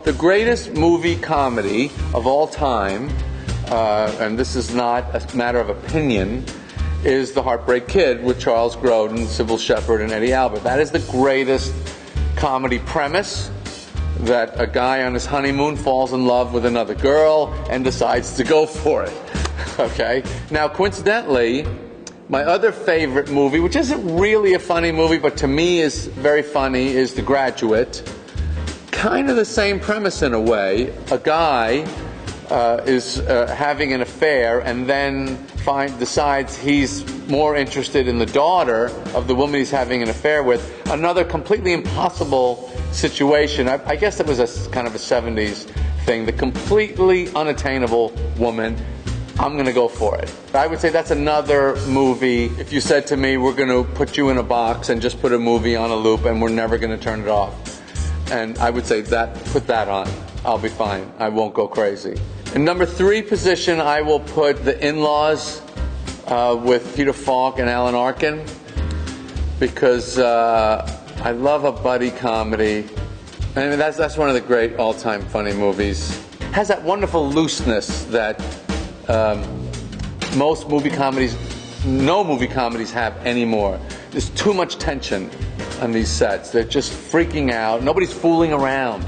The greatest movie comedy of all time, and this is not a matter of opinion, is The Heartbreak Kid with Charles Grodin, Sybil Shepherd, and Eddie Albert. That is the greatest comedy premise, that a guy on his honeymoon falls in love with another girl and decides to go for it. Okay? Now, coincidentally, my other favorite movie, which isn't really a funny movie, but to me is very funny, is The Graduate. Kind of the same premise in a way. A guy is having an affair and then decides he's more interested in the daughter of the woman he's having an affair with. Another completely impossible situation. I guess it was a kind of a 70s thing. The completely unattainable woman. I'm going to go for it. I would say that's another movie. If you said to me, we're going to put you in a box and just put a movie on a loop and we're never going to turn it off. And I would say put that on. I'll be fine. I won't go crazy. In number 3 position, I will put The In-Laws with Peter Falk and Alan Arkin, because I love a buddy comedy. I mean, that's one of the great all-time funny movies. It has that wonderful looseness that no movie comedies have anymore. There's too much tension on these sets. They're just freaking out. Nobody's fooling around.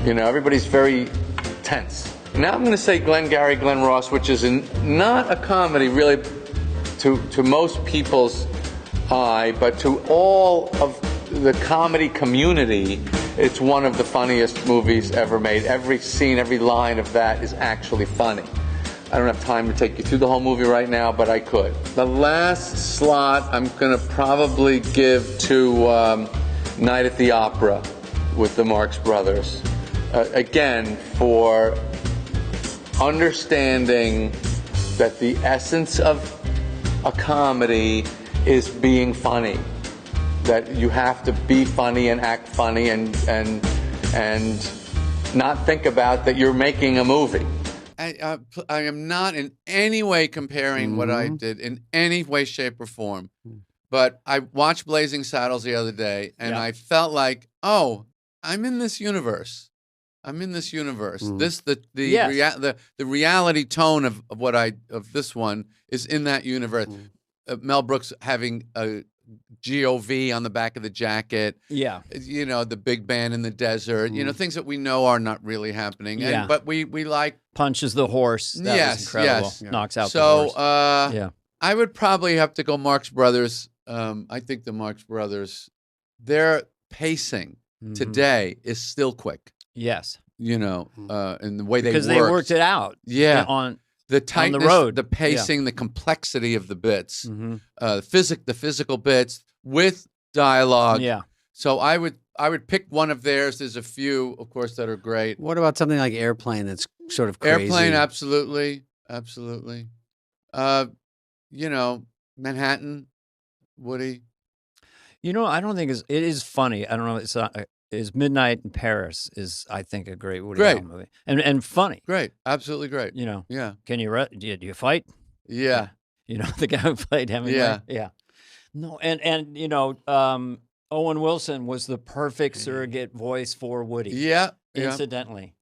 You know, everybody's very tense. Now I'm going to say Glengarry Glen Ross, which is not a comedy really to most people's eye, but to all of the comedy community, it's one of the funniest movies ever made. Every scene, every line of that is actually funny. I don't have time to take you through the whole movie right now, but I could. The last slot I'm going to probably give to Night at the Opera with the Marx Brothers. Again, for understanding that the essence of a comedy is being funny. That you have to be funny and act funny and not think about that you're making a movie. I am not in any way comparing what I did in any way, shape, or form. But I watched Blazing Saddles the other day, and I felt like, oh, I'm in this universe. I'm in this universe. The reality tone of this one is in that universe. Mel Brooks having a GOV on the back of the jacket. Yeah. You know, the big band in the desert. You know, things that we know are not really happening. Yeah. But we like... Punches the horse. That was incredible. Yes. Knocks out the horse. So, I would probably have to go Marx Brothers. I think the Marx Brothers, their pacing today is still quick. Yes. You know, in the way because they worked it out. Yeah. On the tightness, on the road. the pacing, the complexity of the bits, the physical bits with dialogue. Yeah. So I would pick one of theirs. There's a few, of course, that are great. What about something like Airplane that's sort of crazy? Airplane, absolutely. You know, Manhattan, Woody. You know, I don't think it is funny. I don't know. It's is Midnight in Paris is, I think, a great Woody Allen movie. And funny. Great. Absolutely great. You know. Yeah. Can you do you fight? Yeah. You know, the guy who played Hemingway. Yeah. Yeah. No, and you know, Owen Wilson was the perfect surrogate voice for Woody. Yeah. Incidentally.